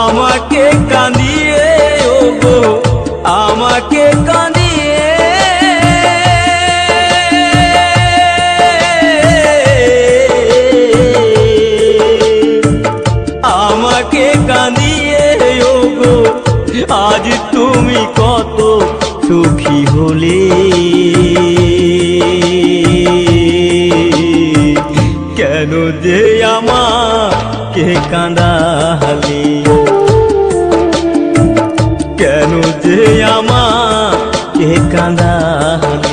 আমাকে কাঁদিয়ে ওগো আমাকে কাঁদিয়ে আমাকে কাঁদিয়ে ওগো আজ তুমি কত সুখী হলে। কেন যে আমাকে কাঁদালে, কেন যে আমাকে কাঁদালে।